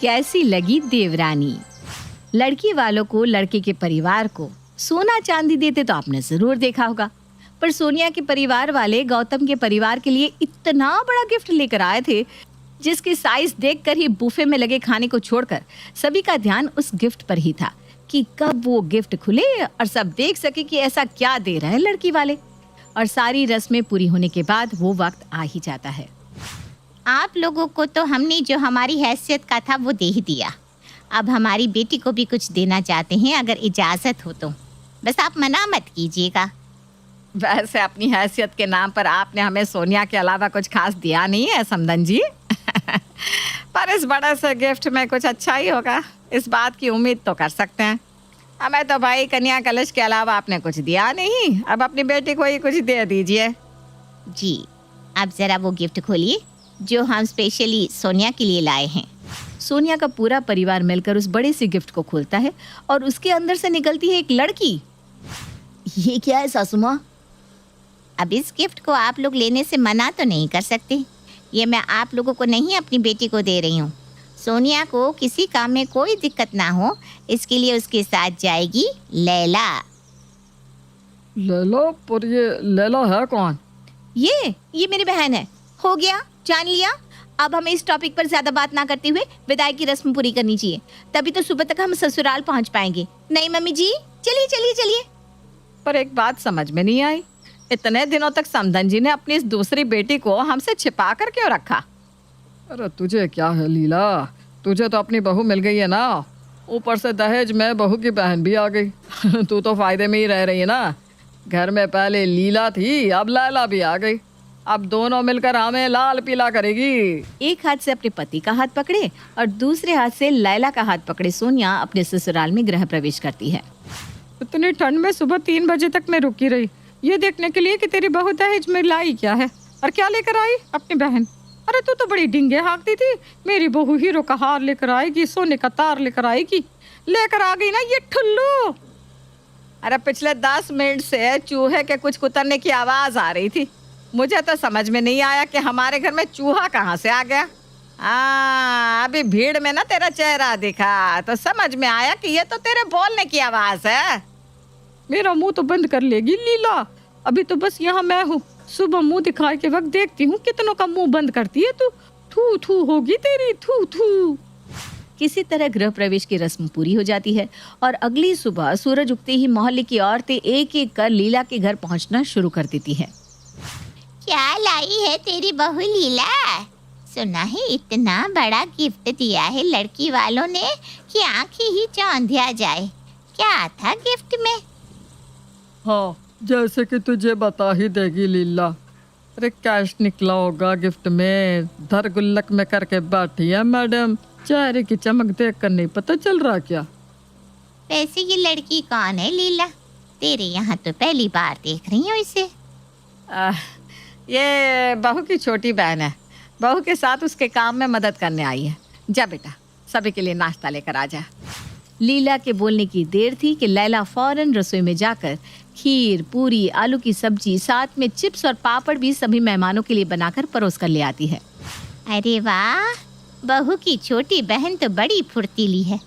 कैसी लगी देवरानी। लड़की वालों को लड़के के परिवार को सोना चांदी देते तो आपने जरूर देखा होगा, पर सोनिया के परिवार वाले गौतम के परिवार के लिए इतना बड़ा गिफ्ट लेकर आए थे जिसकी साइज देखकर ही बुफे में लगे खाने को छोड़कर सभी का ध्यान उस गिफ्ट पर ही था कि कब वो गिफ्ट खुले और सब देख सके कि ऐसा क्या दे रहे हैं लड़की वाले। और सारी रस्में पूरी होने के बाद वो वक्त आ ही जाता है। आप लोगों को तो हमने जो हमारी हैसियत का था वो दे ही दिया। अब हमारी बेटी को भी कुछ देना चाहते हैं, अगर इजाज़त हो तो। बस आप मना मत कीजिएगा। वैसे अपनी हैसियत के नाम पर आपने हमें सोनिया के अलावा कुछ खास दिया नहीं है समधन जी। पर इस बड़े से गिफ्ट में कुछ अच्छा ही होगा, इस बात की उम्मीद तो कर सकते हैं। हमें तो भाई कन्या कलश के अलावा आपने कुछ दिया नहीं, अब अपनी बेटी को ही कुछ दे दीजिए। जी, आप ज़रा वो गिफ्ट खोलिए जो हम स्पेशली सोनिया के लिए लाए हैं। सोनिया का पूरा परिवार मिलकर उस बड़े से गिफ्ट को खोलता है और उसके अंदर से निकलती है एक लड़की। ये क्या है सासू माँ? अब इस गिफ्ट को आप लोग लेने से मना तो नहीं कर सकते। ये मैं आप लोगों को नहीं, अपनी बेटी को दे रही हूँ। सोनिया को किसी काम में कोई दिक्कत ना हो, इसके लिए उसके साथ जाएगी लैला। लैला? पर ये लैला है कौन? ये मेरी बहन है। हो गया, जान लिया। अब हमें इस टॉपिक पर ज्यादा बात ना करते हुए विदाई की रस्म पूरी करनी चाहिए, तभी तो सुबह तक हम ससुराल पहुंच पाएंगे। नहीं मम्मी जी, चलिए चलिए चलिए। पर एक बात समझ में नहीं आई, इतने दिनों तक समधन जी ने अपनी इस दूसरी बेटी को हमसे छिपा कर क्यों रखा? अरे तुझे क्या है लीला, तुझे तो अपनी बहू मिल गई है ना, ऊपर से दहेज में बहू की बहन भी आ गई। तू तो फायदे में ही रह रही है ना। घर में पहले लीला थी, अब लैला भी आ गई। अब दोनों मिलकर हमें लाल पीला करेगी। एक हाथ से अपने पति का हाथ पकड़े और दूसरे हाथ से लैला का हाथ पकड़े सोनिया अपने ससुराल में गृह प्रवेश करती है। इतनी ठंड में सुबह 3 बजे तक मैं रुकी रही, ये देखने के लिए कि तेरी बहू दहेज में लाई क्या है और क्या लेकर आई अपनी बहन। अरे तू तो बड़ी डिंगे हाँकती थी, मेरी बहू हीरो का हार लेकर आएगी, सोने का तार लेकर आएगी, लेकर आ गई ना ये ठुल्लू। अरे पिछले 10 मिनट से चूहे के कुछ कुतरने की आवाज आ रही थी। मुझे तो समझ में नहीं आया कि हमारे घर में चूहा कहाँ से आ गया। अभी भीड़ में ना तेरा चेहरा दिखा तो समझ में आया कि ये तो तेरे बोलने की आवाज है। मेरा मुंह तो बंद कर लेगी लीला, अभी तो बस यहाँ मैं हूँ। सुबह मुंह दिखाए के वक्त देखती हूँ कितनों का मुंह बंद करती है तू। थू थू होगी तेरी, थू थू। किसी तरह गृह प्रवेश की रस्म पूरी हो जाती है और अगली सुबह सूरज उगते ही मोहल्ले की औरतें एक एक कर लीला के घर पहुंचना शुरू कर देती हैं। क्या लाई है तेरी बहू लीला? सुना है इतना बड़ा गिफ्ट दिया है लड़की वालों ने कि आंखें ही चौंधिया जाए। क्या था गिफ्ट में? हाँ, जैसे कि तुझे बता ही देगी लीला। अरे कैश निकला होगा गिफ्ट में, धर गुल्लक में करके बैठी है मैडम। चेहरे की चमक देख कर नहीं पता चल रहा क्या? वैसे ये लड़की कौन है लीला? तेरे यहाँ तो पहली बार देख रही हूँ इसे। ये बहू की छोटी बहन है, बहू के साथ उसके काम में मदद करने आई है। जा बेटा, सभी के लिए नाश्ता लेकर आ जा। लीला के बोलने की देर थी कि लैला फौरन रसोई में जाकर खीर, पूरी, आलू की सब्जी, साथ में चिप्स और पापड़ भी सभी मेहमानों के लिए बनाकर परोस कर ले आती है। अरे वाह, बहू की छोटी बहन तो बड़ी फुर्तीली है।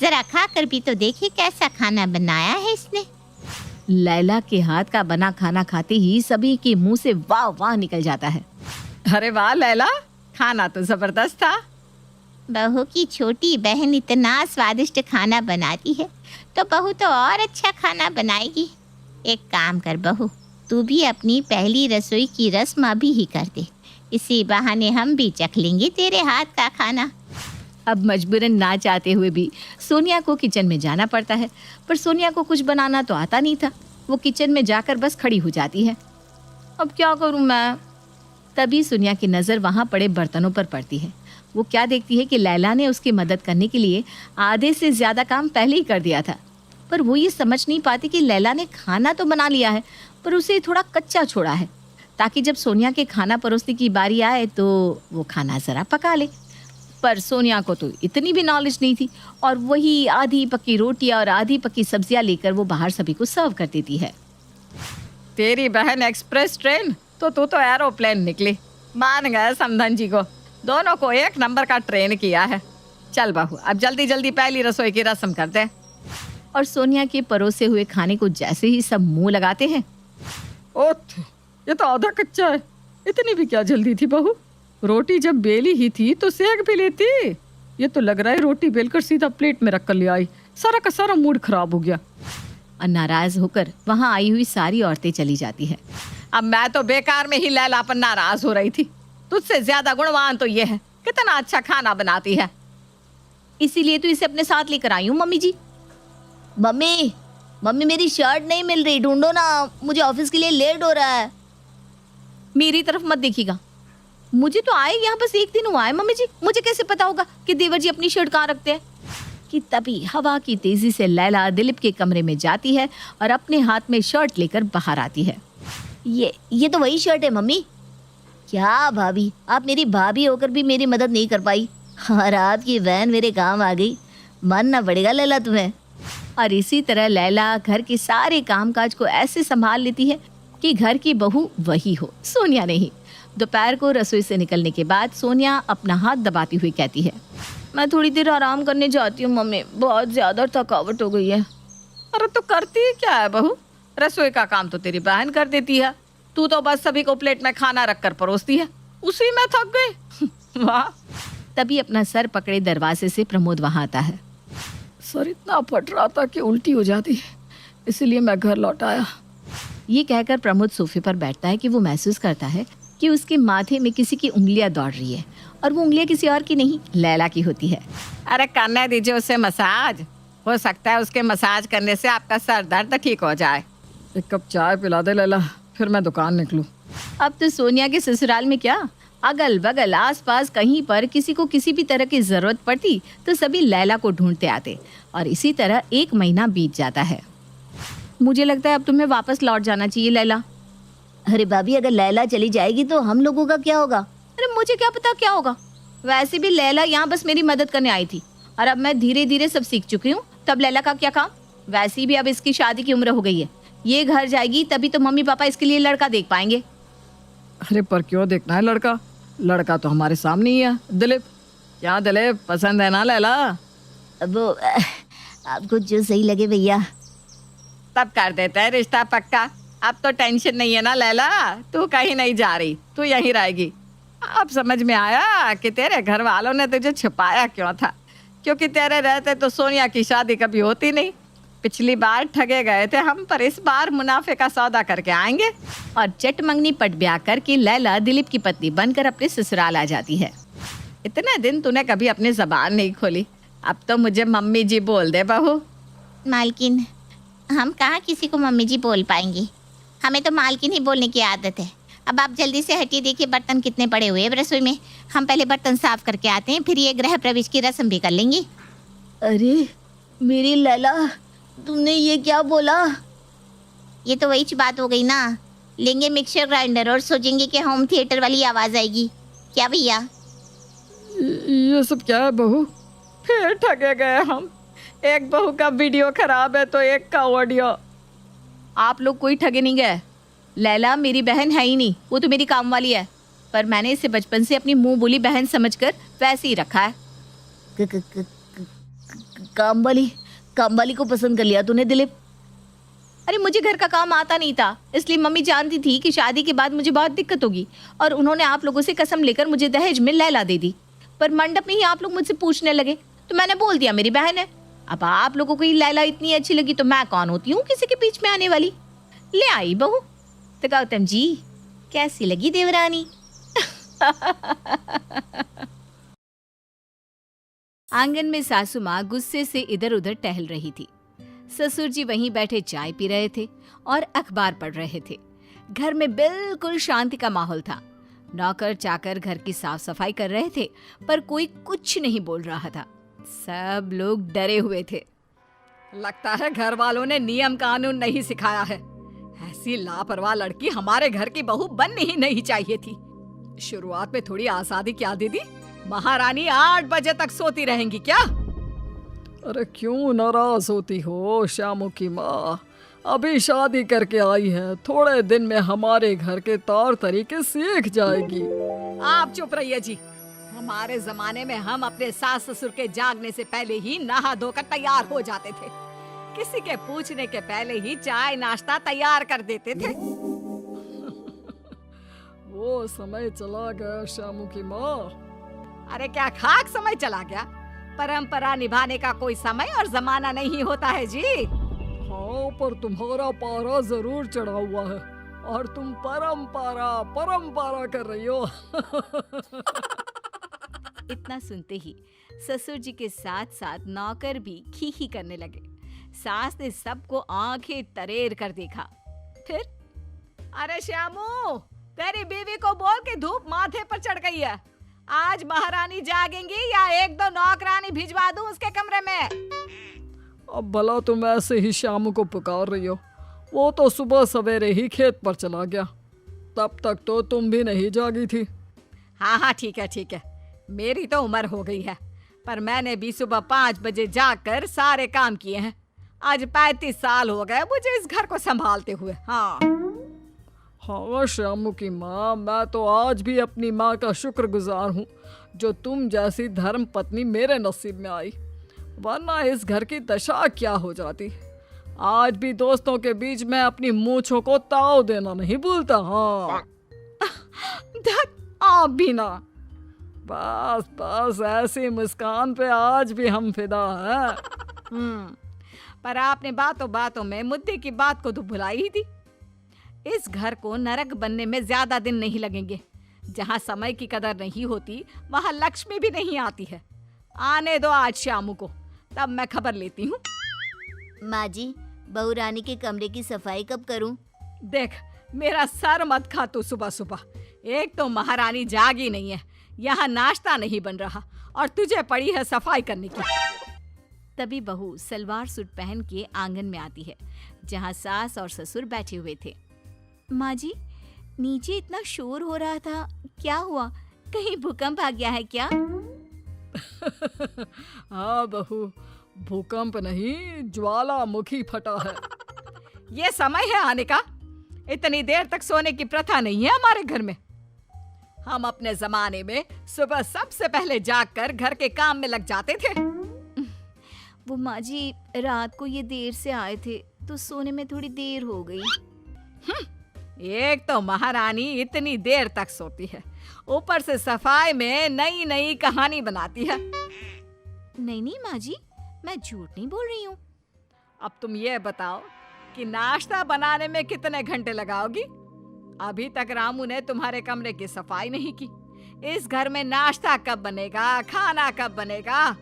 जरा खाकर भी तो देखिए कैसा खाना बनाया है इसने। लैला के हाथ का बना खाना खाते ही सभी के मुंह से वाह वाह निकल जाता है। अरे वाह लैला, खाना तो जबरदस्त था। बहू की छोटी बहन इतना स्वादिष्ट खाना बनाती है तो बहू तो और अच्छा खाना बनाएगी। एक काम कर बहू, तू भी अपनी पहली रसोई की रस्म अभी ही कर दे, इसी बहाने हम भी चख लेंगे तेरे हाथ का खाना। अब मजबूरन ना चाहते हुए भी सोनिया को किचन में जाना पड़ता है, पर सोनिया को कुछ बनाना तो आता नहीं था। वो किचन में जाकर बस खड़ी हो जाती है। अब क्या करूं मैं? तभी सोनिया की नज़र वहाँ पड़े बर्तनों पर पड़ती है। वो क्या देखती है कि लैला ने उसकी मदद करने के लिए आधे से ज़्यादा काम पहले ही कर दिया था, पर वो ये समझ नहीं पाती कि लैला ने खाना तो बना लिया है पर उसे थोड़ा कच्चा छोड़ा है, ताकि जब सोनिया के खाना परोसने की बारी आए तो वो खाना ज़रा पका ले। पर सोनिया को तो इतनी भी नॉलेज नहीं थी और वही आधी पकी रोटियां और आधी पकी सब्जियां लेकर वो बाहर सभी को सर्व कर देती है। तेरी बहन एक्सप्रेस ट्रेन तो तू तो एरोप्लेन निकली। मान गए समधन जी को, दोनों को एक नंबर का ट्रेन किया है। चल बहू, अब जल्दी जल्दी पहली रसोई की रस्म करते हैं। और सोनिया के परोसे हुए खाने को जैसे ही सब मुंह लगाते हैं, ओथ, ये तो आधा कच्चा है। इतनी भी क्या जल्दी थी बहू? रोटी जब बेली ही थी तो सेक भी लेती। ये तो लग रहा है रोटी बेलकर सीधा प्लेट में रख कर ले आई। सारा का सारा मूड खराब हो गया। और नाराज होकर वहां आई हुई सारी औरतें चली जाती है। अब मैं तो बेकार में ही लैला पर नाराज हो रही थी। तुझसे ज्यादा गुणवान तो ये है, कितना अच्छा खाना बनाती है। इसीलिए तो इसे अपने साथ लेकर आई हूँ मम्मी जी। मम्मी, मम्मी मेरी शर्ट नहीं मिल रही, ढूंढो ना, मुझे ऑफिस के लिए लेट हो रहा है। मेरी तरफ मत देखिएगा, मुझे तो आए यहाँ बस एक दिन हुआ है मम्मी जी। मुझे कैसे पता होगा कि देवर जी अपनी शर्ट कहाँ रखते हैं। कि तभी हवा की तेजी से लैला दिलीप के कमरे में जाती है और अपने हाथ में शर्ट लेकर बाहर आती है। ये तो वही शर्ट है मम्मी। क्या भाभी, आप मेरी भाभी होकर भी मेरी मदद नहीं कर पाई, और आपकी बहन मेरे काम आ गई। मानना पड़ेगा लैला तुम्हें। और इसी तरह लैला घर के सारे कामकाज को ऐसे संभाल लेती है कि घर की बहू वही हो, सोनिया नहीं। दोपहर को रसोई से निकलने के बाद सोनिया अपना हाथ दबाती हुई कहती है, मैं थोड़ी देर आराम करने जाती हूँ मम्मी, बहुत ज्यादा थकावट हो गई है। अरे तो करती क्या है बहू, रसोई का काम तो तेरी बहन कर देती है। तू तो बस सभी को प्लेट में खाना रखकर परोसती है, उसी में थक गई। वाह। तभी अपना सर पकड़े दरवाजे से प्रमोद वहां आता है। सर इतना फट रहा था कि उल्टी हो जाती, इसीलिए मैं घर लौट आया। ये कहकर प्रमोद सोफे पर बैठता है कि वो महसूस करता है कि उसके माथे में किसी की उंगलियां दौड़ रही है, और वो उंगलियां किसी और की नहीं, लैला की होती है। अरे करने दीजिए उसे मसाज, हो सकता है उसके मसाज करने से आपका सर दर्द ठीक हो जाए। एक कप चाय पिला दे लैला, फिर मैं दुकान निकलूं। अब तो सोनिया के ससुराल में क्या, अगल बगल आसपास कहीं पर किसी को किसी भी तरह की जरूरत पड़ती तो सभी लैला को ढूंढते आते, और इसी तरह 1 महीना बीत जाता है। मुझे लगता है अब तुम्हें वापस लौट जाना चाहिए लैला। अरे भाभी, अगर लैला चली जाएगी तो हम लोगों का क्या होगा? अरे मुझे क्या पता क्या होगा, वैसे भी लैला यहाँ बस मेरी मदद करने आई थी, और अब मैं धीरे धीरे सब सीख चुकी हूँ, तब लैला का क्या काम। वैसे भी अब इसकी शादी की उम्र हो गई है, ये घर जाएगी तभी तो मम्मी पापा इसके लिए लड़का देख पाएंगे। अरे पर क्यों देखना है लड़का, लड़का तो हमारे सामने ही है। दिलीप, क्या दिलीप, पसंद है ना लैला? अब आपको जो सही लगे भैया। तब कर देते हैं रिश्ता पक्का। अब तो टेंशन नहीं है ना लैला, तू कहीं नहीं जा रही, तू यहीं रहेगी। अब समझ में आया कि तेरे घर वालों ने तुझे छुपाया क्यों था, क्योंकि तेरे रहते तो सोनिया की शादी कभी होती नहीं। पिछली बार ठगे गए थे हम, पर इस बार मुनाफे का सौदा करके आएंगे। और चट मंगनी पट ब्याह करके लैला दिलीप की पत्नी बनकर अपने ससुराल आ जाती है। इतने दिन तूने कभी अपनी जबान नहीं खोली, अब तो मुझे मम्मी जी बोल दे बहू। मालकिन, हम कहाँ किसी को मम्मी जी बोल पाएंगे, हमें तो मालकिन ही बोलने की आदत है। अब आप जल्दी से हटिए, देखिए बर्तन कितने पड़े हुए हैं रसोई में। हम पहले बर्तन साफ करके आते हैं, फिर ये गृह प्रवेश की रस्म भी कर लेंगे। अरे मेरी लैला, तुमने ये क्या बोला? ये तो वही बात हो गई ना, लेंगे मिक्सर ग्राइंडर और सोचेंगे कि होम थिएटर वाली आवाज़ आएगी। क्या भैया? ये सब क्या है बहू? फिर ठगे गए हम। एक बहू का वीडियो खराब है तो एक का ऑडियो। आप लोग कोई ठगे नहीं गए। लैला मेरी बहन है ही नहीं, वो तो मेरी काम वाली है, पर मैंने इसे बचपन से अपनी मुंह बोली बहन समझकर वैसे ही रखा है। काम वाली को पसंद कर लिया तूने दिलीप? अरे मुझे घर का काम आता नहीं था, इसलिए मम्मी जानती थी कि शादी के बाद मुझे बहुत दिक्कत होगी, और उन्होंने आप लोगों से कसम लेकर मुझे दहेज में लैला दे दी। पर मंडप में ही आप लोग मुझसे पूछने लगे तो मैंने बोल दिया मेरी बहन है। अब आप लोगों को ही लैला इतनी अच्छी लगी तो मैं कौन होती हूँ किसी के बीच में आने वाली। ले आई बहू। तो गौतम जी, कैसी लगी देवरानी? आंगन में सासू माँ गुस्से से इधर उधर टहल रही थी। ससुर जी वहीं बैठे चाय पी रहे थे और अखबार पढ़ रहे थे। घर में बिल्कुल शांति का माहौल था। नौकर चाकर घर की साफ सफाई कर रहे थे, पर कोई कुछ नहीं बोल रहा था। सब लोग डरे हुए थे। लगता है घर वालों ने नियम कानून नहीं सिखाया है। ऐसी लापरवाह लड़की हमारे घर की बहू बननी ही नहीं चाहिए थी। शुरुआत में थोड़ी आजादी क्या दीदी? महारानी 8 बजे तक सोती रहेंगी क्या? अरे क्यों नाराज होती हो श्यामू की माँ? अभी शादी करके आई है, थोड़े दिन में हमारे घर के तौर तरीके सीख जाएगी। आप चुप रहिए जी। हमारे जमाने में हम अपने सास ससुर के जागने से पहले ही नहा धोकर तैयार हो जाते थे। किसी के पूछने के पहले ही चाय नाश्ता तैयार कर देते थे। वो समय चला गया श्यामू की माँ। अरे क्या खाक समय चला गया? परंपरा निभाने का कोई समय और जमाना नहीं होता है जी। हाँ, पर तुम्हारा पारा जरूर चढ़ा हुआ है और तुम परंपरा कर रही हो। इतना सुनते ही ससुर जी के साथ साथ नौकर भी खी करने लगे। सास ने सबको आंखें तरेर कर देखा। फिर अरे श्यामू, तेरी बीवी को बोल के धूप माथे पर चढ़ गई है। आज महारानी जागेंगी या एक दो नौकरानी भिजवा दूं उसके कमरे में? अब भला तुम ऐसे ही श्यामू को पुकार रही हो। वो तो सुबह सवेरे ही खेत पर चला गया, तब तक तो तुम भी नहीं जागी थी। हाँ ठीक है। मेरी तो उम्र हो गई है, पर मैंने भी सुबह 5 बजे जाकर सारे काम किए हैं। आज 35 साल हो गए मुझे इस घर को संभालते हुए। हाँ श्यामू की माँ, मैं तो आज भी अपनी माँ का शुक्रगुजार हूँ जो तुम जैसी धर्म पत्नी मेरे नसीब में आई, वरना इस घर की दशा क्या हो जाती। आज भी दोस्तों के बीच में अपनी मूंछों को ताव देना नहीं भूलता। हाँ आप भी ना। बस ऐसी मुस्कान पे आज भी हम फिदा हैं। पर आपने बातों में मुद्दे की बात को तो भुलाई ही थी। इस घर को नरक बनने में ज्यादा दिन नहीं लगेंगे। जहाँ समय की कदर नहीं होती वहाँ लक्ष्मी भी नहीं आती है। आने दो आज श्यामू को, तब मैं खबर लेती हूँ। माँ जी, बहू रानी के कमरे की सफाई कब करूं? देख, मेरा सर मत खा तू सुबह सुबह। एक तो महारानी जागी नहीं है, यहाँ नाश्ता नहीं बन रहा और तुझे पड़ी है सफाई करने की। तभी बहू सलवार सूट पहन के आंगन में आती है, जहाँ सास और ससुर बैठे हुए थे। माँ जी, नीचे इतना शोर हो रहा था, क्या हुआ? कहीं भूकंप आ गया है क्या? हाँ बहू, भूकंप नहीं, ज्वालामुखी फटा है। ये समय है आने का? इतनी देर तक सोने की प्रथा नहीं है हमारे घर में। हम अपने जमाने में सुबह सबसे पहले जागकर घर के काम में लग जाते थे। वो माँ जी, रात को ये देर से आए थे तो सोने में थोड़ी देर हो गई। एक तो महारानी इतनी देर तक सोती है, ऊपर से सफाई में नई नई कहानी बनाती है। नहीं माँ जी, मैं झूठ नहीं बोल रही हूँ। अब तुम ये बताओ कि नाश्ता बनाने में कितने घंटे लगाओगी? अभी तक रामू ने तुम्हारे कमरे की सफाई नहीं की। इस घर में नाश्ता कब बनेगा, खाना कब बनेगा?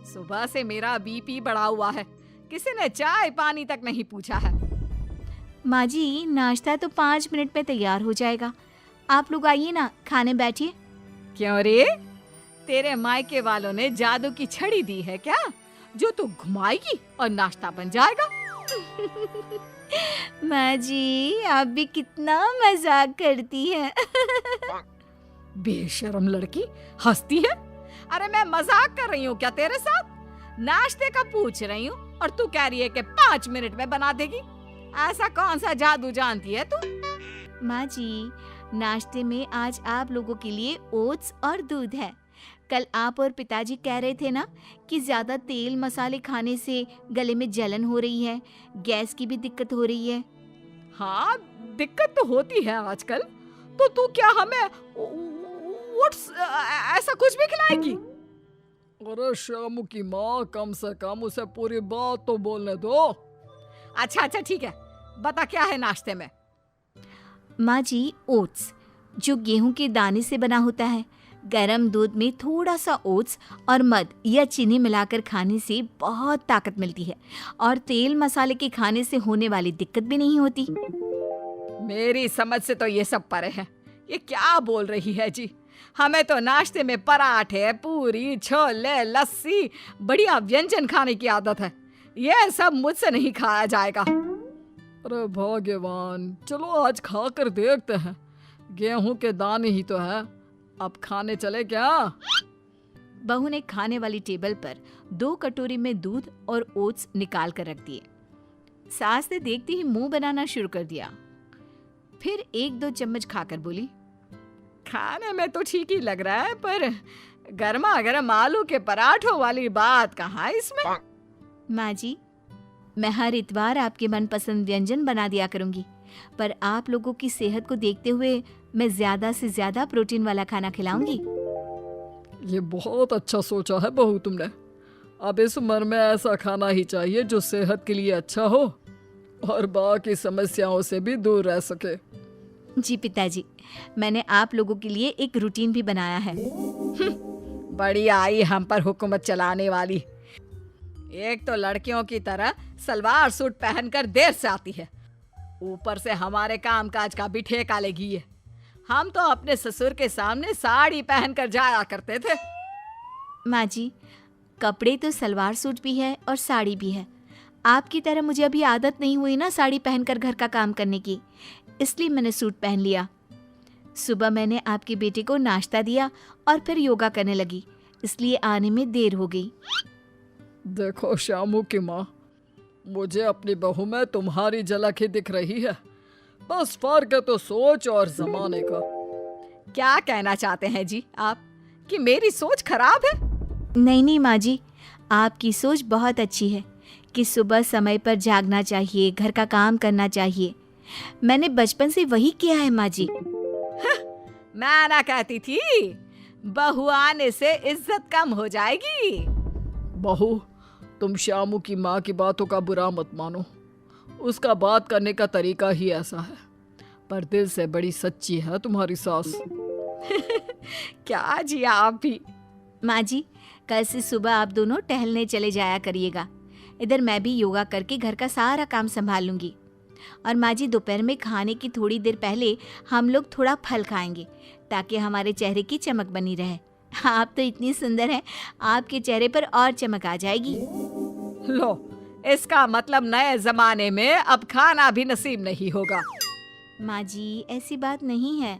सुबह से मेरा बीपी बढ़ा हुआ है, किसी ने चाय पानी तक नहीं पूछा है। माँ जी, नाश्ता तो 5 मिनट में तैयार हो जाएगा। आप लोग आइए ना, खाने बैठिए। क्यों रे, तेरे मायके वालों ने जादू की छड़ी दी है क्या, जो तू घुमाएगी और नाश्ता बन जाएगा? माँ जी, आप भी कितना मजाक करती हैं। बेशर्म लड़की, हंसती है। अरे मैं मजाक कर रही हूँ क्या तेरे साथ? नाश्ते का पूछ रही हूँ और तू कह रही है कि 5 मिनट में बना देगी। ऐसा कौन सा जादू जानती है तू? माँ जी, नाश्ते में आज आप लोगों के लिए ओट्स और दूध है। कल आप और पिताजी कह रहे थे ना कि ज्यादा तेल मसाले खाने से गले में जलन हो रही है, गैस की भी दिक्कत हो रही है। हाँ, दिक्कत तो होती है आजकल। तो तू क्या हमें ओट्स ऐसा कुछ भी खिलाएगी? अरे श्यामू की माँ, कम से कम उसे पूरी बात तो बोलने दो। अच्छा ठीक है, बता क्या है नाश्ते में? माँ जी, ओट्स जो गेहूं के दाने से बना होता है। गरम दूध में थोड़ा सा ओट्स और मध या चीनी मिलाकर खाने से बहुत ताकत मिलती है और तेल मसाले के खाने से होने वाली दिक्कत भी नहीं होती। मेरी समझ से तो ये सब परे है। ये क्या बोल रही है जी? हमें तो नाश्ते में पराठे, पूरी, छोले, लस्सी, बढ़िया व्यंजन खाने की आदत है। ये सब मुझसे नहीं खाया जाएगा। अरे भगवान, चलो आज खा कर देखते हैं। गेहूं के दाने ही तो है, अब खाने चले क्या? बहू ने खाने वाली टेबल पर 2 कटोरी में दूध और ओट्स निकाल कर रख दिए। सास ने देखते ही मुंह बनाना शुरू कर दिया। फिर 1-2 चम्मच खाकर बोली, खाने में तो ठीक ही लग रहा है, पर गर्मा गर्म आलू के पराठों वाली बात कहाँ इसमें। माँ जी, मैं हर इतवार आपके मनपसंद व्यंजन बना दिया करूंगी, पर आप लोगों की सेहत को देखते हुए मैं ज्यादा से ज्यादा प्रोटीन वाला खाना खिलाऊंगी। ये बहुत अच्छा सोचा है बहू तुमने। अब इस उम्र में ऐसा खाना ही चाहिए जो सेहत के लिए अच्छा हो और बाकी समस्याओं से भी दूर रह सके। जी पिताजी, मैंने आप लोगों के लिए एक रूटीन भी बनाया है। बड़ी आई हम पर हुकूमत चलाने वाली। एक तो लड़कियों की तरह सलवार सूट पहनकर देर से आती है, ऊपर से हमारे कामकाज का भी ठेका लेगी है। हम तो अपने ससुर के सामने साड़ी पहनकर जाया करते थे। माँ जी, कपड़े तो सलवार सूट भी है और साड़ी भी है। आपकी तरह मुझे अभी आदत नहीं हुई ना साड़ी पहनकर घर का काम करने की, इसलिए मैंने सूट पहन लिया। सुबह मैंने आपके बेटे को नाश्ता दिया और फिर योगा करने लगी, इसलिए आने में देर हो गई। देखो श्यामू की माँ, मुझे अपनी बहू में तुम्हारी झलक ही दिख रही है। बस फर्क है तो सोच और जमाने का। क्या कहना चाहते हैं जी आप कि मेरी सोच खराब है? नहीं माँ जी, आपकी सोच बहुत अच्छी है कि सुबह समय पर जागना चाहिए, घर का काम करना चाहिए। मैंने बचपन से वही किया है माँ जी। मैं ना कहती थी बहू आने से इज्जत कम हो जाएगी। बहू, तुम श्यामू की माँ की बातों का बुरा मत मानो। उसका बात करने का तरीका ही ऐसा है, पर दिल से बड़ी सच्ची है तुम्हारी सास। क्या जी आप भी। माँ जी, कल से सुबह आप दोनों टहलने चले जाया करिएगा। इधर मैं भी योगा करके घर का सारा काम संभाल लूंगी। और माँ जी, दोपहर में खाने की थोड़ी देर पहले हम लोग थोड़ा फल खाएंगे ताकि हमारे चेहरे की चमक बनी रहे। आप तो इतनी सुंदर हैं, आपके चेहरे पर और चमक आ जाएगी। लो, इसका मतलब नए जमाने में अब खाना भी नसीब नहीं होगा। माँ जी, ऐसी बात नहीं है।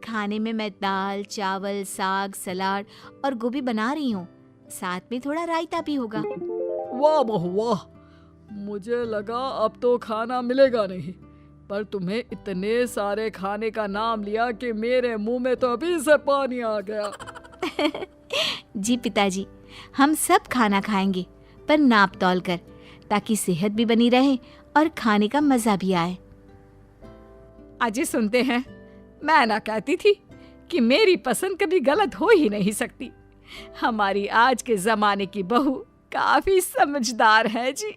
खाने में मैं दाल, चावल, साग, सलाद और गोभी बना रही हूँ। साथ में थोड़ा रायता भी होगा। वाह बहू वाह, मुझे लगा अब तो खाना मिलेगा नहीं, पर तुम्हें इतने सारे खाने का नाम लिया कि मेरे मुंह में तो अभी से पानी आ गया। जी पिताजी, हम सब खाना खाएंगे, पर नाप तौल कर, ताकि सेहत भी बनी रहे और खाने का मजा भी आए। अजी सुनते हैं, मैं ना कहती थी कि मेरी पसंद कभी गलत हो ही नहीं सकती। हमारी आज के जमाने की बहू काफी समझदार है जी।